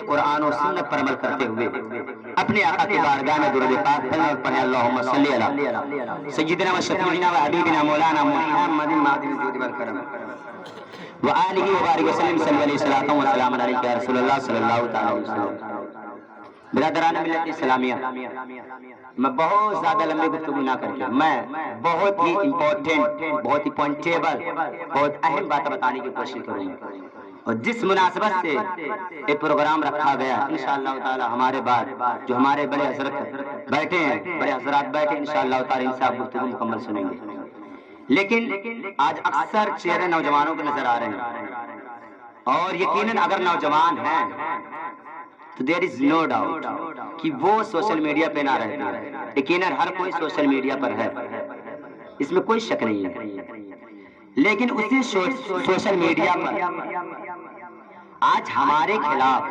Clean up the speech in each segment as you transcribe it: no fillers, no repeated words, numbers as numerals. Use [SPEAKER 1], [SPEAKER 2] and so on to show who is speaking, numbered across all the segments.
[SPEAKER 1] قرآن و سنت پر عمل کرتے ہوئے اپنے آقا کی بارگاہ میں درود پاک پڑھیں اور پڑھیں اللہم صلی علی سیدنا و شفیعنا و حبیبنا مولانا محمد ماضی الجود والکرم وآلہ وبارک وسلم صلی اللہ علیہ وسلم وسلام علیکہ یا رسول اللہ صلی اللہ تعالی وسلم۔ برادران ملت اسلامیہ، میں بہت زیادہ لمبی گفتگو نہ کر کے میں بہت ہی امپورٹنٹ، بہت ہی پوائنٹیبل، بہت اہم باتیں بتانے کی کوشش کروں گا، اور جس مناسبت سے یہ پروگرام رکھا گیا انشاءاللہ تعالی ہمارے بعد جو ہمارے بڑے حضرت بیٹھے ہیں، بڑے حضرات بیٹھے انشاءاللہ تعالی ان سے آپ گفتگو مکمل سنیں گے، لیکن آج اکثر چہرے نوجوانوں کے نظر آ رہے ہیں، اور یقیناً اگر نوجوان ہیں تو دیر از نو ڈاؤٹ کہ وہ سوشل میڈیا پہ نہ رہتے ہیں، یقیناً ہر کوئی سوشل میڈیا پر ہے، اس میں کوئی شک نہیں ہے، لیکن اسی سوشل میڈیا پر آج ہمارے خلاف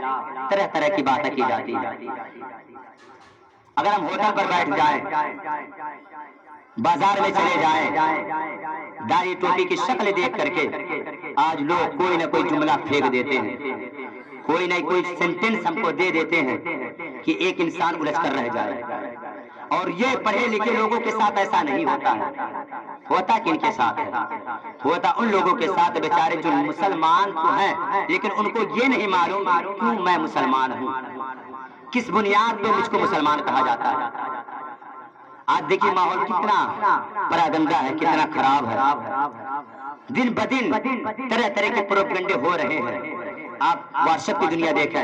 [SPEAKER 1] طرح طرح کی باتیں کی جاتی ہیں۔ اگر ہم ہوٹل پر بیٹھ جائیں، بازار میں چلے جائیں، داڑھی ٹوپی کی شکل دیکھ کر کے آج لوگ کوئی نہ کوئی جملہ پھینک دیتے ہیں، کوئی نہ کوئی سینٹنس ہم کو دے دیتے ہیں کہ ایک انسان الجھ کر رہ جائے، اور یہ پڑھے لکھے لوگوں کے ساتھ ایسا نہیں ہوتا ہے، ہوتا کن کے ساتھ ہے؟ ہوتا ان لوگوں کے ساتھ بیچارے جو مسلمان تو ہیں لیکن ان کو یہ نہیں معلوم کیوں میں مسلمان ہوں، کس بنیاد پہ مجھ کو مسلمان کہا جاتا ہے۔ آج دیکھیے ماحول کتنا پراگندہ ہے، کتنا خراب ہے، دن بدن طرح طرح کے پروپیگنڈے ہو رہے ہیں۔ آپ واٹس ایپ کی دنیا دیکھیں،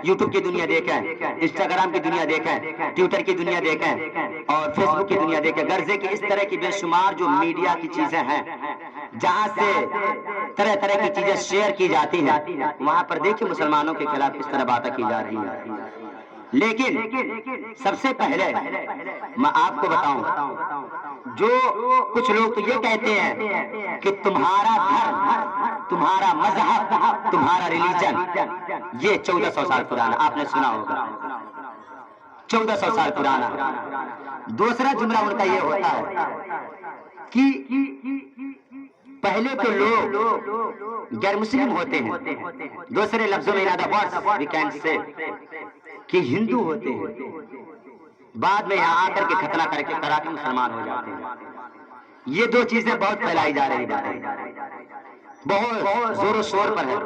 [SPEAKER 1] یوٹیوب کی دنیا دیکھیں، انسٹاگرام کی دنیا دیکھیں، ٹویٹر کی دنیا دیکھیں اور فیس بک کی دنیا دیکھیں، غرضے کہ اس طرح کی بے شمار جو میڈیا کی چیزیں ہیں جہاں سے طرح طرح کی چیزیں شیئر کی جاتی ہیں، وہاں پر دیکھیں مسلمانوں کے خلاف کس طرح باتیں کی جا رہی ہیں۔ لیکن سب سے پہلے میں آپ کو بتاؤں، جو کچھ لوگ تو یہ کہتے ہیں کہ تمہارا دھرم، تمہارا مذہب، تمہارا ریلیجن یہ 1400 سال پرانا، آپ نے سنا ہوگا 1400 سال پرانا۔ دوسرا جملہ ان کا یہ ہوتا ہے کہ پہلے تو لوگ غیر مسلم ہوتے ہیں، دوسرے لفظوں میں in other words we can say کہ ہندو ہوتے ہیں، بعد میں یہاں آ کر کے ختنہ کرا کے مسلمان ہو جاتے ہیں۔ یہ دو چیزیں بہت پھیلائی جا رہی باتیں، بہت زور و شور پر ہے۔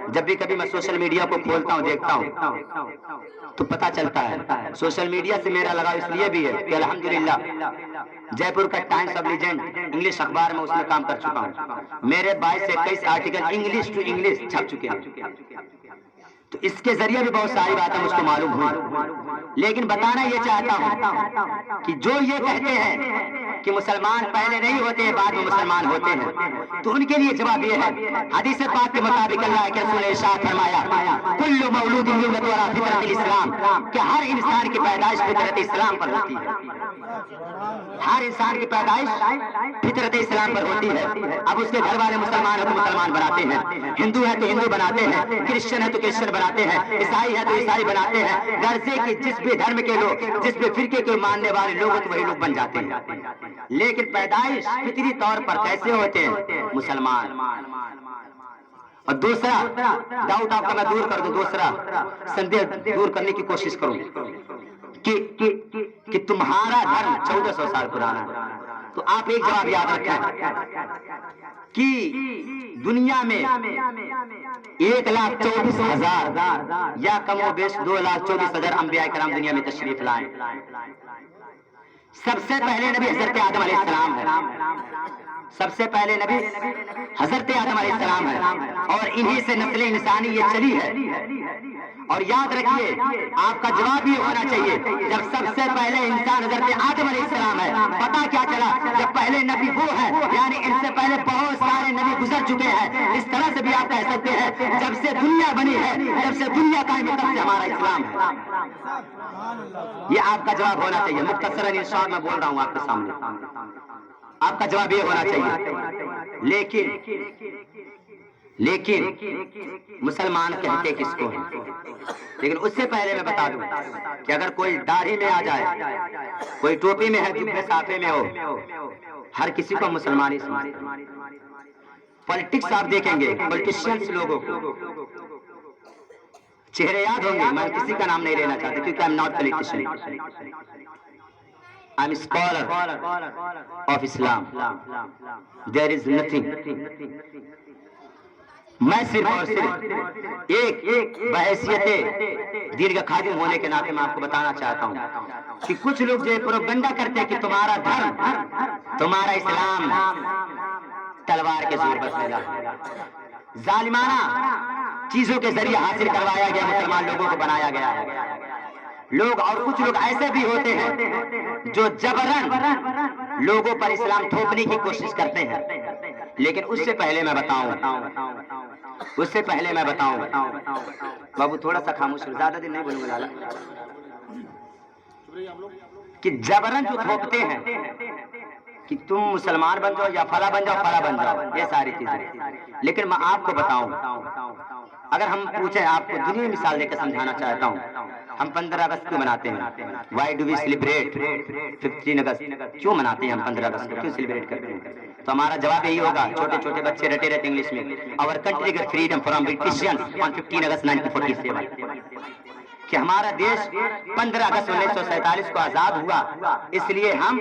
[SPEAKER 1] جب بھی کبھی میں سوشل میڈیا کو کھولتا ہوں دیکھتا ہوں تو پتہ چلتا ہے سوشل میڈیا سے میرا لگاؤ اس لیے بھی ہے کہ الحمدللہ جے پور کا ٹائمز آف لیجنڈ انگلش اخبار میں اس میں کام کر چکا ہوں، میرے 22 سے 21 آرٹیکل انگلش ٹو انگلش چھپ چکے ہیں، تو اس کے ذریعے بھی بہت ساری باتیں مجھ کو معلوم ہوئی، لیکن بتانا یہ چاہتا ہوں کہ جو یہ کہتے ہیں کہ مسلمان پہلے نہیں ہوتے ہیں بعد میں مسلمان ہوتے ہیں، تو ان کے لیے جواب یہ ہے، حدیث پاک کے مطابق اللہ کے رسول نے ارشاد فرمایا کل مولود یولد علی فطرت الاسلام، کہ ہر انسان کی پیدائش فطرت اسلام پر ہوتی ہے، ہر انسان کی پیدائش فطرت اسلام پر ہوتی ہے۔ اب اس کے گھر والے مسلمان ہیں تو مسلمان بناتے ہیں، ہندو ہے تو ہندو بناتے ہیں، کرسچن ہے تو کرسچن بناتے ہیں، عیسائی ہے تو عیسائی بناتے ہیں، غرضے کہ جس بھی دھرم کے لوگ، جس بھی فرقے کے ماننے والے لوگ تو وہی لوگ بن جاتے ہیں، لیکن پیدائش فطری طور پر کیسے ہوتے ہیں؟ مسلمان۔ اور دوسرا ڈاؤٹ آپ کا میں دور کر دوں، دوسرا سندیہ دور کرنے کی کوشش کروں کہ تمہارا دھرم 1400 سال پرانا ہے، تو آپ ایک جواب یاد رکھیں کہ دنیا میں 1,24,000 یا کم و بیش 2,24,000 انبیاء کرام دنیا میں تشریف لائے، سب سے پہلے نبی حضرت آدم علیہ السلام ہے، سب سے پہلے نبی حضرت آدم علیہ السلام ہے، اور انہی سے نسل انسانی یہ چلی ہے۔ اور یاد رکھیے آپ کا جواب یہ ہونا چاہیے جب سب سے پہلے انسان حضرت آدم علیہ السلام ہے، پتا کیا چلا جب پہلے نبی وہ ہے یعنی ان سے پہلے بہت سارے نبی گزر چکے ہیں، اس طرح سے بھی آپ کہہ سکتے ہیں جب سے دنیا بنی ہے، جب سے دنیا قائم ہے تب سے ہمارا اسلام ہے۔ یہ آپ کا جواب ہونا چاہیے، مختصراً ارشاد میں بول رہا ہوں آپ کے سامنے، آپ کا جواب یہ ہونا چاہیے۔ لیکن مسلمان کہتے کس کو ہیں؟ لیکن اس سے پہلے میں بتا دوں کہ اگر کوئی داڑھی میں آ جائے، کوئی ٹوپی میں ہے، جبے صافے میں ہو، ہر کسی کو مسلمان ہی سمجھتے ہیں۔ پولیٹکس آپ دیکھیں گے، پولیٹیشینز لوگوں کو چہرے یاد ہوں گے، میں کسی کا نام نہیں لینا چاہتا کیونکہ I'm not politician. I'm a scholar of Islam. There is nothing. میں صرف اور صرف ایک بحیثیت دین کا خادم ہونے کے ناطے میں آپ کو بتانا چاہتا ہوں کہ کچھ لوگ جو پروپیگنڈا کرتے ہیں کہ تمہارا دھرم، تمہارا اسلام تلوار کے زور پر پھیلا ہے، ظالمانہ چیزوں کے ذریعے حاصل کروایا گیا، مسلمان لوگوں کو بنایا گیا ہے لوگ، اور کچھ لوگ ایسے بھی ہوتے ہیں جو جبرن لوگوں پر اسلام تھوپنے کی کوشش کرتے ہیں. لیکن اس سے پہلے میں بتاؤں بابو تھوڑا سا خاموش ہو، زیادہ دن نہیں بولوں گا لالا، کہ جبرن جو تھوپتے ہیں کہ تم مسلمان بن جاؤ یا فلاں بن جاؤ فلاں بن جاؤ، یہ ساری چیزیں. لیکن میں آپ کو بتاؤں، اگر ہم پوچھیں، آپ کو دنیا مثال دے کر سمجھانا چاہتا ہوں، ہم 15 اگست کیوں مناتے ہیں؟ وائی ڈو وی سیلیبریٹ 15 اگست؟ کیوں مناتے ہیں ہم 15 اگست کو، کیوں سیلیبریٹ کرتے ہیں؟ تو ہمارا جواب یہی ہوگا، چھوٹے چھوٹے بچے رٹے رہتے انگلش میں، اور کنٹری گیٹ فریڈم فرام برٹشیئنز آن 15 اگست 1947، کہ ہمارا دیش 15 اگست 1947 کو آزاد ہوا، اس لیے ہم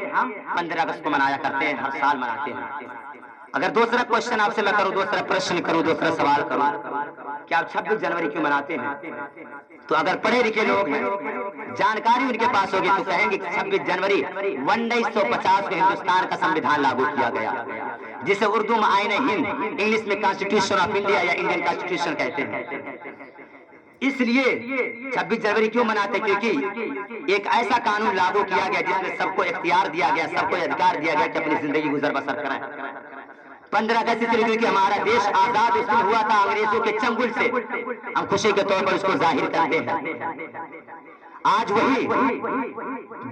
[SPEAKER 1] 15 اگست کو منایا کرتے ہیں، ہر سال مناتے ہیں. اگر دوسرا کوشچن آپ سے میں کروں، دوسرا پرشن کروں، دوسرا سوال کروں کہ آپ 26 جنوری کیوں مناتے ہیں، تو اگر پڑھے لکھے لوگ ہیں، جانکاری ان کے پاس ہوگی، تو کہیں گے کہ 26 جنوری 1950 کو ہندوستان کا سمویدھان لاگو کیا گیا، جسے اردو میں آئین ہند، انگلش میں کانسٹیٹیوشن آف انڈیا یا انڈین کانسٹیٹیوشن کہتے ہیں. اس لیے 26 جنوری کیوں مناتے؟ کیونکہ ایک ایسا قانون لاگو کیا گیا جس میں سب کو اختیار دیا گیا، سب کو ادھیکار دیا گیا کہ اپنی زندگی گزر بسر کریں. 15 اگست اس لیے کیونکہ ہمارا دیش آزاد اس دن ہوا تھا انگریزوں کے چنگل سے، ہم خوشی کے طور پر اس کو ظاہر کرتے ہیں. آج وہی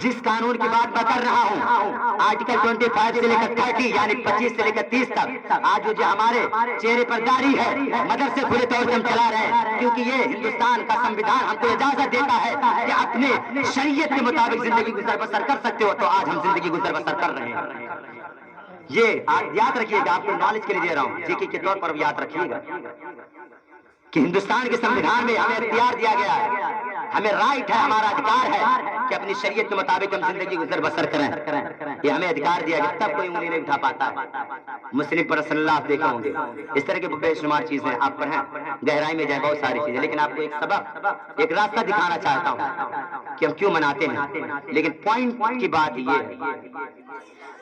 [SPEAKER 1] جس قانون کی بات میں کر رہا ہوں، آرٹیکل 25 سے لے کر 30 یعنی 25 سے لے کر 30 تک، آج جو ہمارے چہرے پر داڑھی ہے، مدر سے کھلے طور سے ہم چلا رہے ہیں، کیونکہ یہ ہندوستان کا سمویدھان ہم کو اجازت دیتا ہے کہ اپنے شریعت کے مطابق زندگی گزر بسر کر سکتے ہو. تو آج ہم زندگی گزر بسر کر رہے ہیں. یہ یاد رکھیے گا، آپ کو نالج کے لیے دے رہا ہوں، جی کے طور پر یاد رکھیے گا کہ ہندوستان کے سمویدھان میں ہمیں اختیار دیا گیا ہے، ہمیں رائٹ ہے، ہمارا ادھیکار ہے کہ اپنی شریعت کے مطابق ہم زندگی گزر بسر کریں. یہ ہمیں ادھیکار دیا گیا، تب کوئی انگلی نہیں اٹھا پاتا. مسلم پرسنل لا آپ دیکھے ہوں گے، اس طرح کے بے شمار چیزیں آپ پڑھیں، گہرائی میں جائیں، بہت ساری چیزیں. لیکن آپ کو ایک سبق، ایک راستہ دکھانا چاہتا ہوں کہ ہم کیوں مناتے ہیں. لیکن پوائنٹ کی بات یہ ہے،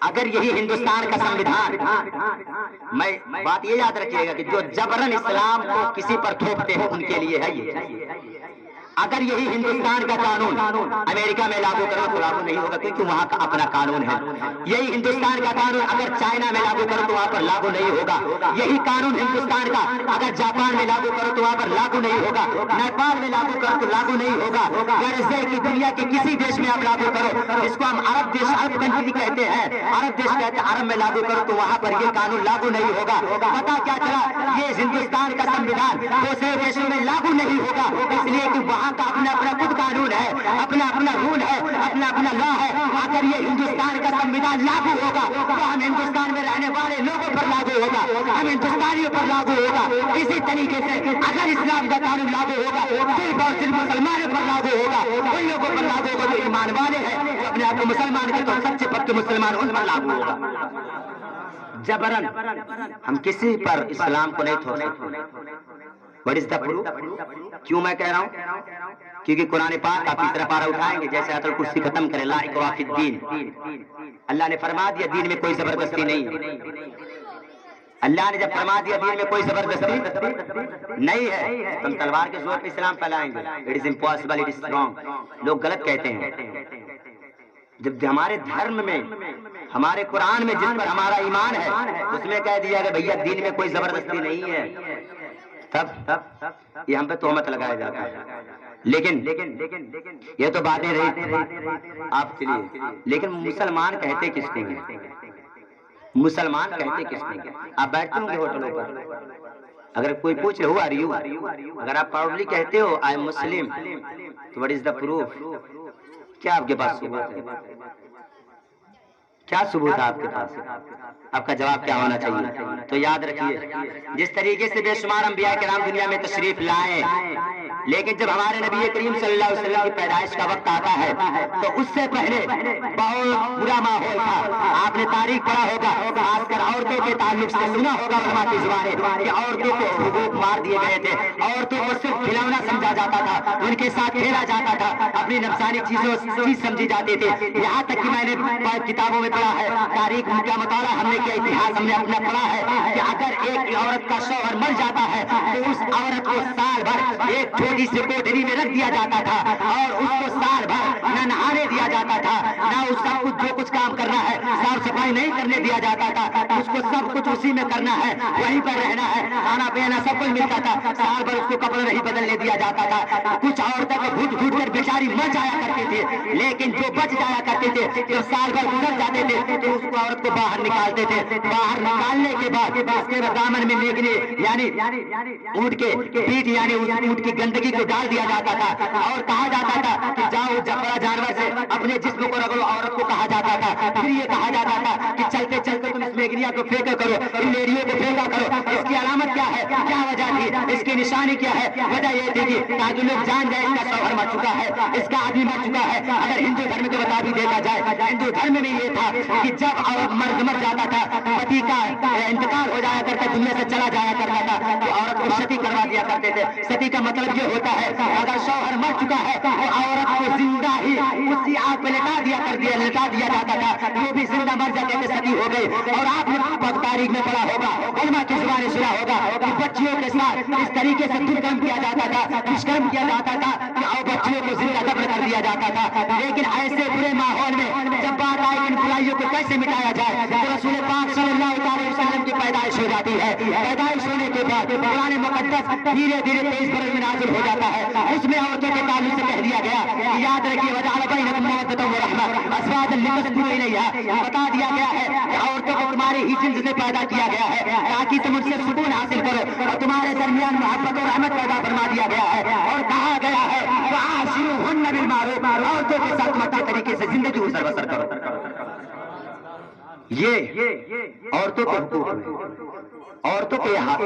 [SPEAKER 1] اگر یہی ہندوستان کا سمویدھان، میں بات یہ یاد رکھیے گا کہ جو جبرن اسلام کو کسی پر تھوپتے ہیں ان کے لیے ہے یہ. اگر یہی ہندوستان کا قانون امریکہ میں لاگو کرو تو لاگو نہیں ہوگا، کیونکہ وہاں کا اپنا قانون ہے. یہی ہندوستان کا قانون اگر چائنا میں لاگو کرو تو وہاں پر لاگو نہیں ہوگا. یہی قانون ہندوستان کا اگر جاپان میں لاگو کرو تو وہاں پر لاگو نہیں ہوگا. نیپال میں لاگو کرو تو لاگو نہیں ہوگا. غرض کہ دنیا کے کسی دیش میں آپ لاگو کرو، جس کو ہم عرب دیش، عرب کنٹری کہتے ہیں، عرب دیش کہتے ہیں، عرب میں لاگو کرو تو وہاں پر یہ قانون لاگو نہیں ہوگا. پتا کیا چلا؟ یہ ہندوستان کا سمویدھان دوسرے دیشوں میں لاگو نہیں ہوگا، اس لیے کہ وہاں کا اپنا اپنا خود قانون ہے، اپنا اپنا رول ہے، اپنا اپنا لا ہے. اگر یہ ہندوستان کا سمویدھان لاگو ہوگا تو ہم ہندوستان میں رہنے والے لوگوں پر لاگو ہوگا، ہم ہندوستانیوں پر لاگو ہوگا. اسی طریقے سے اگر اسلام کا قانون لاگو ہوگا صرف اور صرف مسلمانوں پر لاگو ہوگا. ان لوگوں پر لاگو ہوگا جو ایمان والے ہیں، جو اپنے آپ کو مسلمان کہتے ہیں، سچے پکے مسلمان، ان پر لاگو ہوگا. جبرن ہم کسی پر اسلام کو نہیں تھوپ سکتے. What is the proof؟ کیوں میں کہہ رہا ہوں؟ کیونکہ قرآن پاک کا تیسرا پارہ اٹھائیں گے، جیسے آیت الکرسی ختم کرے، لا اکراہ فی الدین، اللہ نے فرما دیا دین میں کوئی زبردستی نہیں ہے. اللہ نے جب فرما دیا دین میں کوئی زبردستی نہیں ہے، تم تلوار کے زور پہ اسلام پھیلائیں گے. It is impossible, it is wrong. لوگ غلط کہتے ہیں. جب ہمارے دھرم میں، ہمارے قرآن میں جس پر ہمارا ایمان ہے اس میں کہہ دیا کہ بھیا دین میں کوئی زبردستی نہیں ہے، تب یہ ہم پہ تہمت لگایا جاتا ہے. لیکن یہ تو باتیں رہی آپ کے لیے. لیکن مسلمان کہتے کس کو ہیں؟ مسلمان کہتے کس کو ہیں؟ آپ بیٹھتے ہوں گے ہوٹلوں پر، اگر کوئی پوچھے ہو آر یو، اگر آپ پراؤڈلی کہتے ہو آئی ایم مسلم، تو وٹ از دا پروف؟ کیا آپ کے پاس ثبوت ہے؟ کیا ثبوت ہے آپ کے پاس؟ آپ کا جواب کیا ہونا چاہیے؟ تو یاد رکھیے جس طریقے سے بے شمار انبیاء کرام دنیا میں تشریف لائے، لیکن جب ہمارے نبی کریم صلی اللہ علیہ وسلم کی پیدائش کا وقت آتا ہے تو اس سے پہلے بہت برا ماحول تھا۔ آپ نے تاریخ پڑھا ہوگا، خاص کر عورتوں کے تعلق سے سنا ہوگا علماء کی زبانیں کہ عورتوں کو حقوق مار دیے گئے تھے، عورتوں کو صرف کھلونا سمجھا جاتا تھا، ان کے ساتھ کھیلا جاتا تھا، اپنی نفسانی چیز سمجھی جاتی تھی۔ یہاں تک کہ میں نے کتابوں میں پڑھا ہے، تاریخ کا مطالعہ ہم نے کیا، اتہاس ہم نے اپنا پڑھا ہے کہ اگر ایک عورت کا شوہر مر جاتا ہے تو اس عورت کو سال بھر ایک چھوٹی سی کوٹری میں رکھ دیا جاتا تھا اور اس کو سال بھر نہ نہانے دیا جاتا تھا، نہ اس کا جو کچھ کام کرنا ہے صاف صفائی نہیں کرنے دیا جاتا تھا، اس کو سب کچھ اسی میں کرنا ہے، وہیں پر رہنا ہے، کھانا پینا سب کچھ ملتا تھا، سال بھر اس کو کپڑے نہیں بدلنے دیا جاتا تھا۔ کچھ عورتوں کو گھٹ گھٹ کر بیچاری مر جایا کرتی تھی، لیکن جو بچ جایا کرتے تھے جو سال بھر گزر جاتے تھے تو اس کو عورت کو باہر نکالتے تھے۔ باہر نکالنے کے بعد اس کے دامن میں میگنی یعنی اونٹ کے پیٹ یعنی اونٹ کی گندگی کو ڈال دیا جاتا تھا اور کہا جاتا تھا کہ جاؤ بڑا جانور سے اپنے جسم کو رگڑو، عورت کو کہا جاتا تھا۔ پھر یہ کہا جاتا تھا کہ چلتے چلتے تم اس میگنیا کو پھینکا کرو، ان لیڑیوں کو پھینکا کرو۔ اس کی علامت کیا ہے، کیا وجہ تھی، اس کی نشانی کیا ہے؟ وجہ یہ تھی کہ تاکہ لوگ جان جائے اس کا شوہر مر چکا ہے، اس کا آدمی مر چکا ہے۔ اگر ہندو دھرم کے مطابق دیکھا جائے، ہندو دھرم میں یہ تھا کہ جب مرد مر جاتا تھا، پتی کا انتقال ہو جایا کرتا، دنیا سے چلا جایا کرتا تھا تو عورت کو ستی کروا دیا کرتے تھے۔ ستی کا مطلب یہ ہوتا ہے اگر شوہر مر چکا ہے تو عورت کو زندہ ہی اسی آگ پہ لٹا دیا جاتا تھا، وہ بھی زندہ مر جاتے تھے، ستی ہو گئی۔ اور آپ نے تاریخ میں پڑھا ہوگا، علماء کی زبانیں سنا ہوگا کہ بچیوں کے ساتھ اس طریقے سے درکرم کیا جاتا تھا، دشکرم کیا جاتا تھا کہ بچیوں کو زندہ دفن کر دیا جاتا تھا۔ لیکن ایسے برے ماحول میں جب بات آئی ان برائیوں کو کیسے مٹایا جائے تو رسول پاک صلی اللہ علیہ وسلم کی پیدائش ہو جاتی ہے۔ پیدائش ہونے کے بعد قرآن مقدس دھیرے دھیرے 23 برس میں نازل ہو جاتا ہے۔ اس میں عورتوں کے تعلق سے کہہ دیا گیا کہ یاد رکھیے وجعل بینکم مودۃ ورحمۃ ازواجا لتسکنوا الیہا، بتا دیا گیا ہے کہ عورتوں کو تمہارے ہی جنس سے پیدا کیا گیا ہے تاکہ تم ان سے سکون حاصل کرو، اور تمہارے درمیان محبت اور رحمت پیدا فرما دیا گیا ہے اور کہا گیا ہے وعاشروہن بالمعروف، عورتوں کے ساتھ اچھے طریقے سے زندگی گزر بسر کرو۔ یہ عورتوں کے حقوق ہیں، عورتوں کے حق۔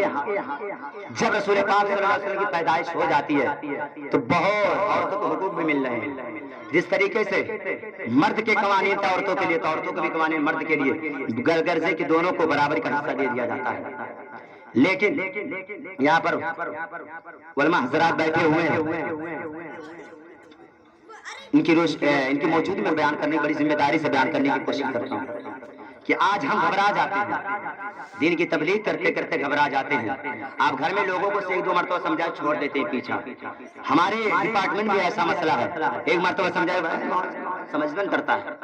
[SPEAKER 1] جب رسول پاک صلی اللہ علیہ وسلم کی پیدائش ہو جاتی ہے تو بہت عورتوں کو حقوق بھی مل رہے ہیں۔ جس طریقے سے مرد کے قوانین تھے عورتوں کے لیے تو عورتوں کے بھی قوانین مرد کے لیے غرضے کی دونوں کو برابری کا حصہ دے دیا جاتا ہے۔ لیکن یہاں پر علماء حضرات بیٹھے ہوئے ہیں، ان کی موجودگی میں بیان کرنے کی بڑی ذمہ داری سے بیان کرنے کی کوشش کرتا ہوں کہ آج ہم گھبرا جاتے ہیں، دین کی تبلیغ کرتے کرتے گھبرا جاتے ہیں۔ آپ گھر میں لوگوں کو ایک دو مرتبہ سمجھا چھوڑ دیتے ہیں پیچھا۔ ہمارے ڈپارٹمنٹ میں ایسا مسئلہ ہے، ایک مرتبہ سمجھائے سمجھن کرتا ہے،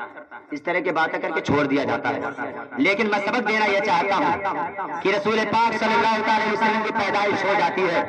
[SPEAKER 1] اس طرح کی باتیں کر کے چھوڑ دیا جاتا ہے۔ لیکن میں سبق دینا یہ چاہتا ہوں کہ رسول پاک صلی اللہ علیہ وسلم کی پیدائش ہو جاتی ہے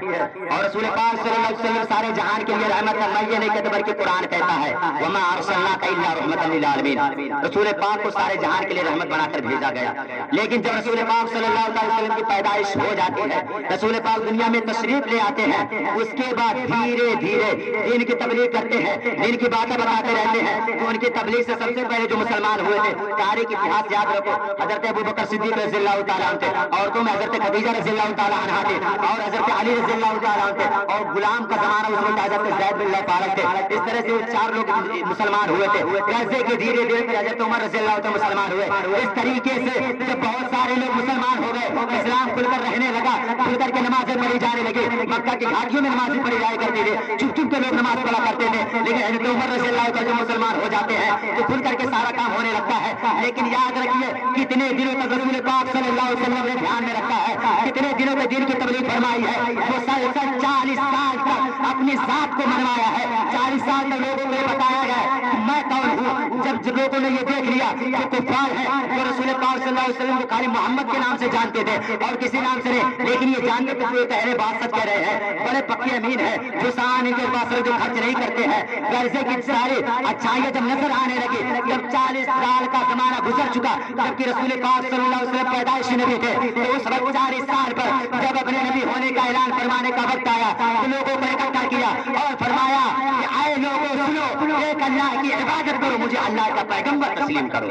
[SPEAKER 1] اور رسول پاک صلی اللہ علیہ وسلم سارے جہان کے لیے رحمت ہے۔ میں یہ نہیں کہتا بلکہ قرآن کہتا ہے وما ارسلناک الا رحمۃ للعالمین، رسول پاک کو سارے جہان کے لیے رحمت بنا کر بھیجا گیا۔ لیکن جب رسول پاک صلی اللہ علیہ وسلم کی پیدائش ہو جاتی ہے، رسول پاک دنیا میں تشریف لے آتے ہیں، اس کے بعد دھیرے دھیرے دین کی تبلیغ کرتے ہیں، دین کی باتیں بتاتے رہتے ہیں۔ تو ان کی تبلیغ سے سب سے پہلے جو مسلمان ہوئے تھے، تاریخ اتہاس یاد رکھو، حضرت ابوبکر صدیق رضی اللہ تعالیٰ عنہ تھے، عورتوں میں حضرت خدیجہ رضی اللہ تعالیٰ عنہا تھے اور حضرت علی رضی اللہ تعالیٰ عنہ تھے، اور غلام کا زمانہ اس وقت حضرت زید بن اللہ فارغ تھے۔ اس طرح سے چار لوگ مسلمان ہوئے تھے۔ غزے کے دھیرے دھیرے حضرت عمر رضی اللہ تعالیٰ مسلمان ہوئے۔ اس طریقے سے جب بہت سارے لوگ مسلمان ہو گئے، اسلام کھل کر رہنے لگا، کھل کر کے نمازیں پڑھی جانے لگی۔ مکہ کی گھاٹیوں میں نمازیں پڑھی جایا کرتی تھی، چھپ چھپ کے لوگ نماز پڑھا کرتے تھے۔ لیکن حضرت عمر رضی اللہ تعالیٰ مسلمان ہو جاتے ہیں تو کھل کر کے سارا کام ہونے لگتا ہے۔ لیکن یاد رکھیے کتنے دنوں تک رسول پاک صلی اللہ علیہ وسلم نے دھیان میں رکھا ہے، کتنے دنوں میں دین کی تبلیغ فرمائی ہے۔ وہ 40 سال تک اپنی ذات کو منوایا ہے، 40 سال تک لوگوں کو بتایا گیا میں کون ہوں۔ جب لوگوں نے یہ دیکھ لیا کہ کفار ہے تو رسول پاک صلی اللہ علیہ وسلم کو خالی محمد کے نام سے جانتے تھے اور کسی نام سے نہیں، لیکن یہ جانتے تھے کہ اہل بات سچ کہہ رہے ہیں، بڑے پکے امین ہیں، جو سان کے پاس جو خرچ نہیں کرتے ہیں۔ غرضے کی ساری اچھائیاں جب نظر آنے لگی، جب 40 سال کا زمانہ گزر چکا، جبکہ رسول پاک صلی اللہ علیہ وسلم پیدائش نبی تھے، تو اس وقت 40 سال پر جب اپنے نبی ہونے کا اعلان فرمانے کا وقت آیا تو لوگوں کو اکٹھا کیا اور فرمایا کہ اے لوگوں سنو ایک اللہ کی عبادت کرو، مجھے اللہ کا پیغمبر تسلیم کرو۔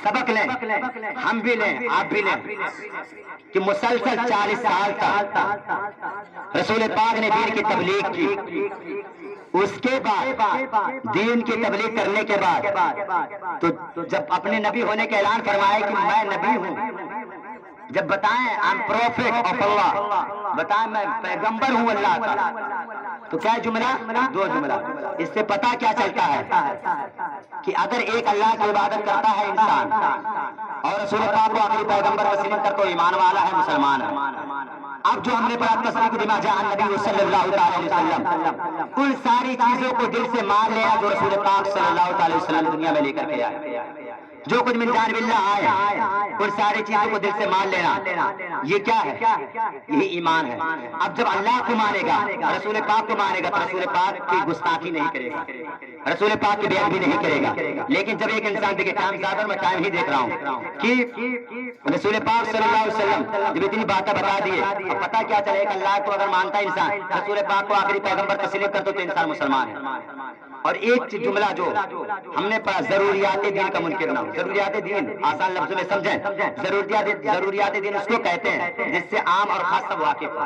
[SPEAKER 1] سبق لیں، ہم بھی لیں، آپ بھی لیں کہ مسلسل 40 سال تک رسول پاک نے دین کی تبلیغ کی، اس کے بعد دین کی تبلیغ کرنے کے بعد تو جب اپنے نبی ہونے کا اعلان فرمایا کہ میں نبی ہوں، جب بتائیں I'm prophet of Allah، بتائیں میں پیغمبر ہوں اللہ کا، تو کیا جملہ؟ 2 جملہ۔ اس سے پتہ کیا چلتا ہے کہ اگر ایک اللہ کی عبادت کرتا ہے انسان اور رسول پاک کو آخری پیغمبر تسلیم کر تو ایمان والا ہے، مسلمان ہے۔ اب جو ہم نے پڑھا تصدیق بما جاء النبی صلی اللہ علیہ وسلم، ان ساری چیزوں کو دل سے مان لیا جو رسول پاک صلی اللہ علیہ وسلم دنیا میں لے کر کے آئے، جو کچھ من جانب اللہ آئے ان ساری چیزوں کو دل سے مان لینا، یہ کیا ہے؟ یہی ایمان ہے۔ اب جب اللہ کو مانے گا، رسول پاک کو مانے گا تو رسول پاک کی گستاخی نہیں کرے گا، رسول پاک کی بے ادبی نہیں کرے گا۔ لیکن جب ایک انسان دیکھے ٹائم زیادہ، میں ٹائم ہی دیکھ رہا ہوں کہ رسول پاک صلی اللہ علیہ وسلم جب اتنی باتیں بتا دیے، اب پتہ کیا چلے کہ اللہ کو اگر مانتا ہے انسان، رسول پاک کو آخری پیغمبر تسلیم کرتا تو انسان مسلمان ہے۔ اور ایک جملہ جو ہم نے پڑھا، ضروریات دین کا منکر نہ ہو۔ ضروریات دین آسان لفظوں میں سمجھیں، ضروریات دین اس کو کہتے ہیں جس سے عام اور خاص سب واقف ہو۔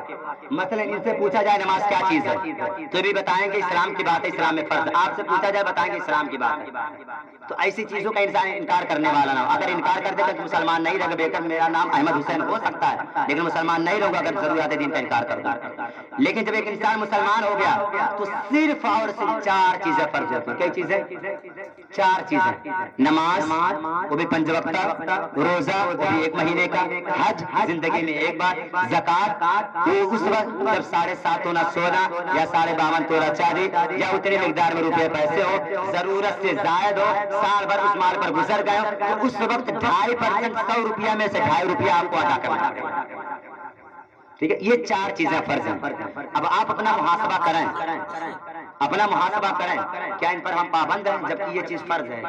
[SPEAKER 1] مثلا ان سے پوچھا جائے نماز کیا چیز ہے تو بھی بتائیں گے اسلام کی بات ہے، اسلام میں فرض۔ آپ سے پوچھا جائے بتائیں گے اسلام کی بات ہے۔ تو ایسی چیزوں کا انسان انکار کرنے والا نہ ہو۔ اگر انکار کر دے تو مسلمان نہیں رہے گا، بے شک میرا نام احمد حسین ہو سکتا ہے لیکن مسلمان نہیں رہوں گا اگر ضروریات دین کا انکار کر دوں۔ لیکن جب ایک انسان مسلمان ہو گیا تو صرف اور صرف 4 چیزیں فرض ہوتی ہیں۔ کئی چیزیں؟ 4 چیزیں۔ نماز وہ بھی 5 وقت، روزہ وہ بھی 1 مہینے کا، حج زندگی میں 1 بار، زکات وہ اس وقت جب 7.5 تولا سونا یا 52.5 تولا چاندی یا اتنے مقدار میں روپے پیسے ہو، ضرورت سے زائد ہو، سال بھر اس مال پر گزر گئے ہو تو اس وقت 2.5% 100 روپیہ میں سے 2.5 روپیہ آپ کو ادا کرنا پڑے گا۔ ٹھیک ہے، یہ 4 چیزیں فرض ہیں۔ اب آپ اپنا محاسبہ کریں، اپنا محاسبہ کریں، کیا ان پر ہم پابند ہیں جبکہ یہ چیز فرض ہے؟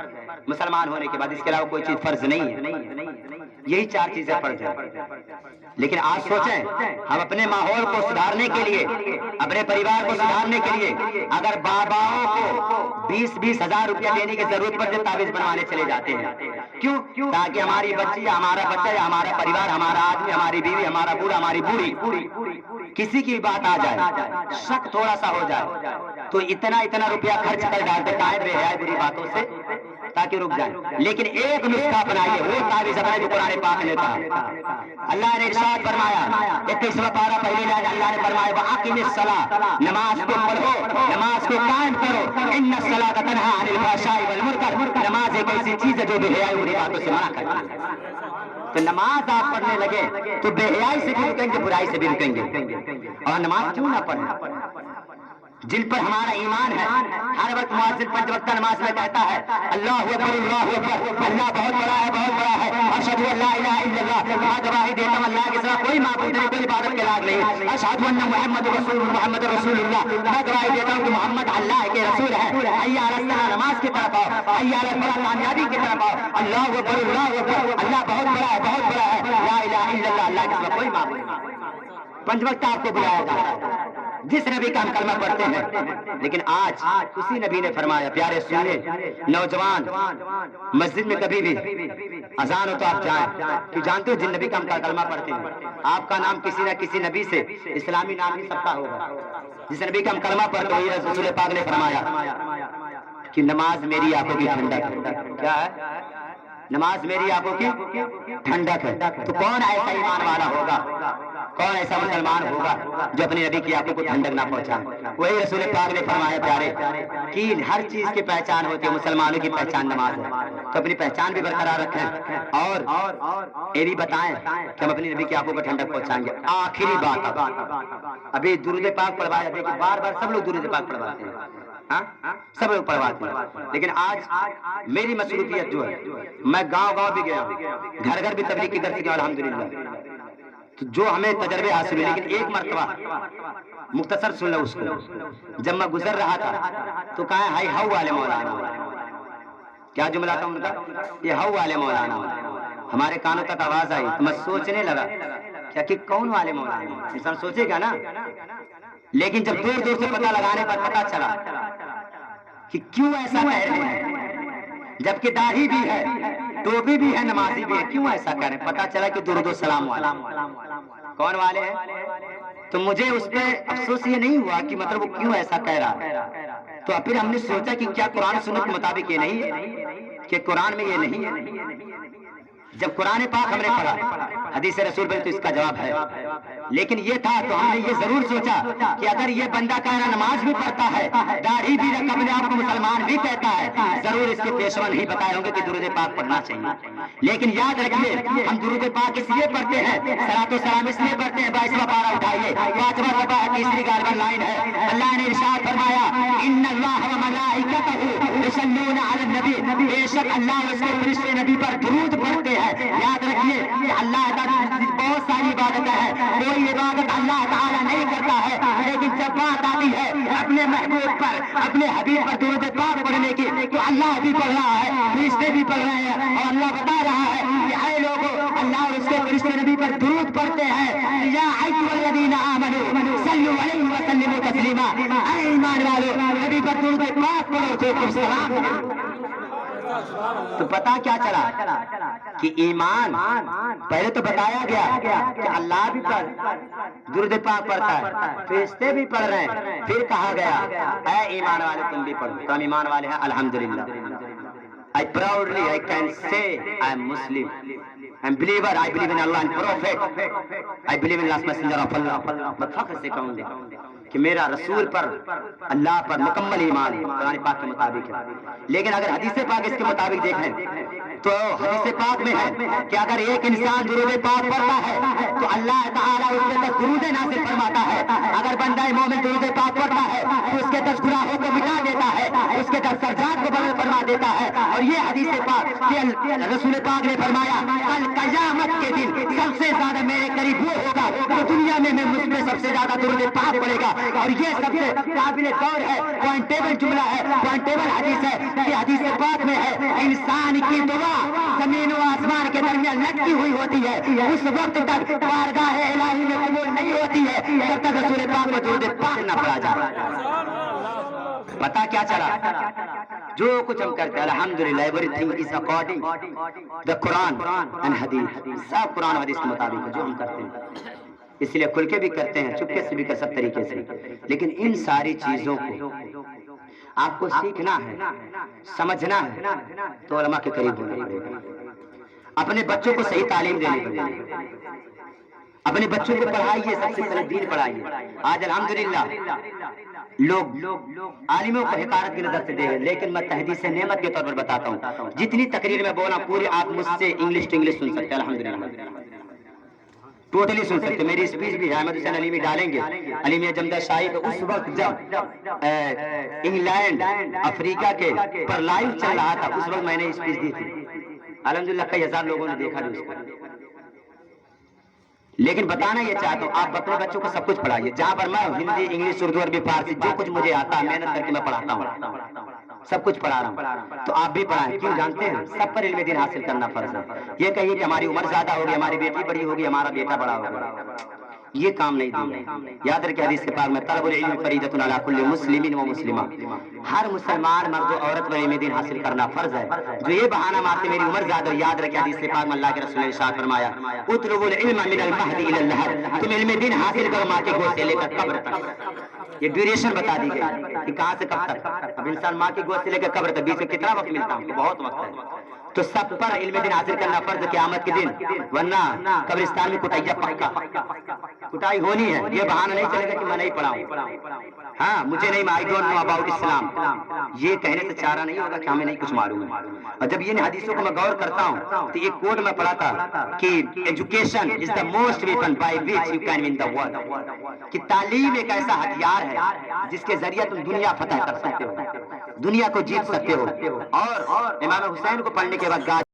[SPEAKER 1] مسلمان ہونے کے بعد اس کے علاوہ کوئی چیز فرض نہیں ہے، یہی 4 چیزیں فرض ہیں۔ لیکن آج سوچیں، ہم اپنے ماحول کو سدھارنے کے لیے، اپنے پریوار کو سدھارنے کے لیے اگر باباؤں کو 20-20 ہزار روپیہ دینے کی ضرورت پڑ جائے تعویذ بنوانے چلے جاتے ہیں۔ کیوں؟ تاکہ ہماری بچی یا ہمارا بچہ یا ہمارا پریوار، ہمارا آدمی، ہماری بیوی، ہمارا بوڑھا، ہماری بوڑھی، کسی کی بات آ جائے، شک تھوڑا سا ہو جائے تو اتنا روپیہ خرچ کر ڈالتے ہیں بے حیائی بری باتوں سے تاکہ رک جائیں۔ لیکن ایک نسخہ اپنائیے، وہ تعویذ اپنائیے جو قرآن پاک نے کہا۔ اللہ نے ارشاد فرمایا 21واں پارہ پہلی لائن اللہ نے فرمایا وَأَقِمِ الصَّلَاةَ، نماز کو پڑھو، نماز کو قائم کرو، إِنَّ الصَّلَاةَ تَنْهَىٰ عَنِ الْفَحْشَاءِ وَالْمُنکَرِ، نماز ایک ایسی چیز ہے جو بے حیائی بری باتوں سے منع کرتی ہے۔ تو نماز آپ پڑھنے لگے تو بے حیائی سے بھی رکیں گے، برائی سے بھی رکیں گے۔ اور نماز کیوں نہ پڑھیں؟ جن پر ہمارا ایمان ہے، ہر وقت مؤذن 5 وقت نماز میں کہتا ہے اللہ اکبر اللہ اکبر، اللہ بہت بڑا ہے، بہت بڑا ہے، اشہد ان لا الہ الا اللہ، میں گواہی دیتا ہوں اللہ کے سوا کوئی معبود نہیں، کوئی عبادت کے لائق نہیں، اشہد ان محمد رسول اللہ، میں گواہی دیتا ہوں کہ محمد اللہ کے رسول ہے۔ حی علی الصلاۃ، نماز کی طرف آؤ، حی علی الفلاح، کامیابی کی طرف آؤ، اللہ اکبر اللہ اکبر، اللہ بہت بڑا ہے، بہت بڑا ہے، لا الہ الا اللہ، اللہ کے سوا کوئی معبود نہیں۔ 5 وقت آپ کو بلایا جاتا ہے جس نبی کا ہم کلمہ پڑھتے ہیں، لیکن آج اسی نبی نے فرمایا، پیارے سنیں نوجوان، مسجد میں کبھی بھی اذان ہو تو آپ جائیں، کہ جانتے ہو جن نبی کا ہم کلمہ پڑھتے ہیں آپ کا نام کسی نہ کسی نبی سے اسلامی نام ہی سب کا ہوگا۔ جس نبی کا ہم کلمہ پڑھتے ہیں رسول پاک نے فرمایا کہ نماز میری آنکھوں کی ٹھنڈک ہے۔ کیا ہے؟ نماز میری آنکھوں کی ٹھنڈک ہے۔ تو کون ایسا ایمان والا ہوگا، کون ایسا مسلمان ہوگا جو اپنے نبی کی آنکھوں کو ٹھنڈک نہ پہنچائے؟ وہی رسول پاک نے فرمایا پیارے کہ ہر چیز کی پہچان ہوتی ہے، مسلمانوں کی پہچان نماز ہے، تو اپنی پہچان بھی برقرار رکھیں اور یہ بھی بتائیں کہ ہم اپنی نبی کی آنکھوں کو ٹھنڈک پہنچائیں گے۔ آخری بات، ابھی درود پاک پڑھوایا، دیکھیں بار بار سب لوگ درود پاک پڑھواتے ہیں، سب لوگ پڑھواتے ہیں، لیکن آج میری مصروفیت جو ہے، میں گاؤں بھی گیا ہوں، گھر گھر بھی تبلیغ کی درس گیا الحمدللہ، تو جو ہمیں تجربے حاصل ہوئے، لیکن ایک مرتبہ مختصر سن لو اس کو، جب میں گزر رہا تھا تو کہا ہائی ہو والے مولانا، کیا جملہ تھا ان کا؟ یہ ہو والے مولانا، ہمارے کانوں تک آواز آئی تو میں سوچنے لگا کیا کہ کون والے مولانا، انسان سوچے گا نا، لیکن جب دور دور سے پتہ لگانے پر پتہ چلا کہ کیوں ایسا کہہ رہے ہیں جبکہ داڑھی بھی ہے، ٹوپی بھی ہے، نمازی بھی ہے، کیوں ایسا کہہ رہے ہیں؟ پتا چلا کہ درود و سلام والے کون والے ہیں؟ تو مجھے اس پہ افسوس یہ نہیں ہوا کہ مطلب وہ کیوں ایسا کہہ رہا ہے. تو پھر ہم نے سوچا کہ کیا قرآن سنت کے مطابق یہ نہیں ہے کہ قرآن میں یہ نہیں ہے؟ جب قرآن پاک ہم نے پڑھا، حدیث رسول پر، تو اس کا جواب ہے. لیکن یہ تھا تو ہم نے یہ ضرور سوچا کہ اگر یہ بندہ کہہ رہا نماز بھی پڑھتا ہے، داڑھی بھی رکھ، اپنے آپ کو مسلمان بھی کہتا ہے، ضرور اس کے پیشوا نہیں بتائے ہوں گے کہ درود پاک پڑھنا چاہیے. لیکن یاد رکھیے، ہم درود پاک اس لیے پڑھتے ہیں، صلاۃ و سلام اس لیے پڑھتے ہیں. 22واں پارہ اٹھائیے، 5واں صفحہ، تیسری گاربن لائن ہے. اللہ نے ارشاد فرمایا، ان اللہ و ملائکتہ یصلون علی النبی، بے شک اللہ اور اس کے فرشتے نبی پر درود پڑھتے ہیں. یاد رکھیے کہ اللہ تعالیٰ بہت ساری عبادتیں ہیں، کوئی عبادت اللہ تعالیٰ نہیں کرتا ہے، لیکن جب بات آتی ہے اپنے محبوب پر، اپنے حبیب پر درود پاک پڑھنے کی، تو اللہ بھی پڑھ رہا ہے، فرشتے بھی پڑھ رہے ہیں، اور اللہ بتا رہا ہے کہ اے لوگوں، اللہ اور اس کے فرشتے نبی پر درود پڑھتے ہیں. یا ایھا الذین آمنوا صلوا علیہ وسلموا تسلیما، اے ایمان والو، نبی پر درود پاک پڑھو تو سلام دو. تو پتا کیا چلا کہ ایمان پہلے تو بتایا گیا کہ اللہ بھی درود پاک پڑھتا ہے، فرشتے بھی پڑھ رہے ہیں، پھر کہا گیا اے ایمان والے تم بھی پڑھو. تو ہم ایمان والے ہیں الحمدللہ. I proudly I can say I am Muslim. I am believer. I believe in Allah and Prophet. I believe in last messenger of Allah. میں فخر سے کہوں گا کہ میرا رسول پر، اللہ پر مکمل ایمان ہے، قرآن پاک کے مطابق ہے. لیکن اگر حدیث پاک اس کے مطابق دیکھیں تو حدیث پاک میں ہے کہ اگر ایک انسان درود پاک پڑھتا ہے تو اللہ تعالیٰ اس کے تک درود نازل فرماتا ہے. اگر بندہ مومن درود پاک پڑھتا ہے تو اس کے تک گناہوں کو مٹا دیتا ہے، اس کے تک درجات کو بدل فرما دیتا ہے. اور یہ حدیث پاک کہ رسول پاک نے فرمایا کل قیامت کے دن سب سے زیادہ میرے قریب وہ ہوگا تو دنیا میں مجھ پہ سب سے زیادہ درود پاک پڑھے گا. اور یہ سب سے قابل غور ہے، پوائنٹیبل جملہ ہے، پوائنٹیبل حدیث ہے کہ حدیث پاک میں ہے انسان کی دعا زمین و آسمان کے درمیان لٹکی ہوئی ہوتی ہے، اس وقت تک بارگاہ الہی میں قبول نہیں ہوتی ہے جب تک رسول پاک میں درود پاک نہ پڑھا جائے. پتا کیا چلا؟ جو کچھ ہم کرتے ہیں الحمدللہ everything is according the Quran and Hadith. سب قرآن حدیث کے مطابق جو ہم کرتے ہیں، اس لیے کھل کے بھی کرتے ہیں، چپکے سے بھی کر سب طریقے سے. لیکن ان ساری چیزوں کو آپ کو سیکھنا ہے، سمجھنا ہے تو علماء کے قریب ہونا پڑے گا. اپنے بچوں کو صحیح تعلیم دینی پڑے گی. اپنے بچوں کو پڑھائیے، سب سے پہلے دین پڑھائیے. آج الحمدللہ لوگ عالموں کو حقارت کی نظر سے دے رہے، لیکن میں تحدیث نعمت کے طور پر بتاتا ہوں، جتنی تقریر میں بولا پوری آپ مجھ سے انگلش ٹو انگلش سن سکتے ہیں. الحمدللہ ٹوٹلی سن سکتے. میری اسپیچ بھی احمد حسین علیمی ڈالیں گے، علیمی جمدہ شاہی پہ اس وقت جب انگلینڈ افریقہ کے پر لائیو چل رہا تھا، اس وقت میں نے اسپیچ دی تھی. الحمدللہ کئی ہزار لوگوں نے دیکھا بھی اس کو. لیکن بتانا یہ چاہتا ہوں آپ اپنے بچوں کو سب کچھ پڑھائیے. جہاں پر میں ہندی، انگلش، اردو، عربی، فارسی جو کچھ مجھے آتا ہے محنت کر کے میں پڑھاتا ہوں، سب کچھ پڑھا رہا ہوں. تو آپ بھی پڑھائیں. کیوں جانتے ہیں؟ سب پر علم دین حاصل کرنا فرض ہے. یہ کہیے کہ ہماری عمر زیادہ ہوگی، ہماری بیٹی بڑی ہوگی، ہمارا بیٹا بڑا ہوگا، یہ کام نہیں دیا. یاد رکھیں حدیث کے پاک میں طلب العلم فریضۃ علی کل مسلم و مسلمہ، ہر مسلمان مرد و عورت پر علم دین حاصل کرنا فرض ہے. جو یہ بہانہ مارتے میری عمر زیادہ، یاد رکھیں حدیث کے پاک میں اللہ کے رسول نے ارشاد فرمایا اطلبوا العلم من المہد الی اللحد، تم علم دین حاصل کرو ماں کے گود سے لے کر قبر تک. یہ ڈیوریشن بتا دی گئی کہ کہاں سے کب تک. اب انسان ماں کی گود سے لے کر قبر تک بیچ میں کتنا وقت ملتا ہے؟ بہت وقت ہے. تو سب پر علم دین حاصل کرنا فرض قیامت کے دن، ورنہ قبرستان میں کٹائیا پکا، کٹائی ہونی ہے. یہ بہانہ نہیں چلے گا کہ میں نہیں پڑھاؤں، ہاں مجھے نہیں I don't know about اسلام، یہ کہنے سے چارہ نہیں ہوگا کہ ہمیں نہیں کچھ معلوم ہے. اور جب یہ حدیثوں کو میں غور کرتا ہوں تو ایک کوٹ میں پڑھا تھا کہ education is the most weapon by which you can one the world, کہ تعلیم ایک ایسا ہتھیار ہے جس کے ذریعے تم دنیا فتح کر سکتے ہو، دنیا کو جیت سکتے ہو. اور امام حسین کو پڑھنے کے بعد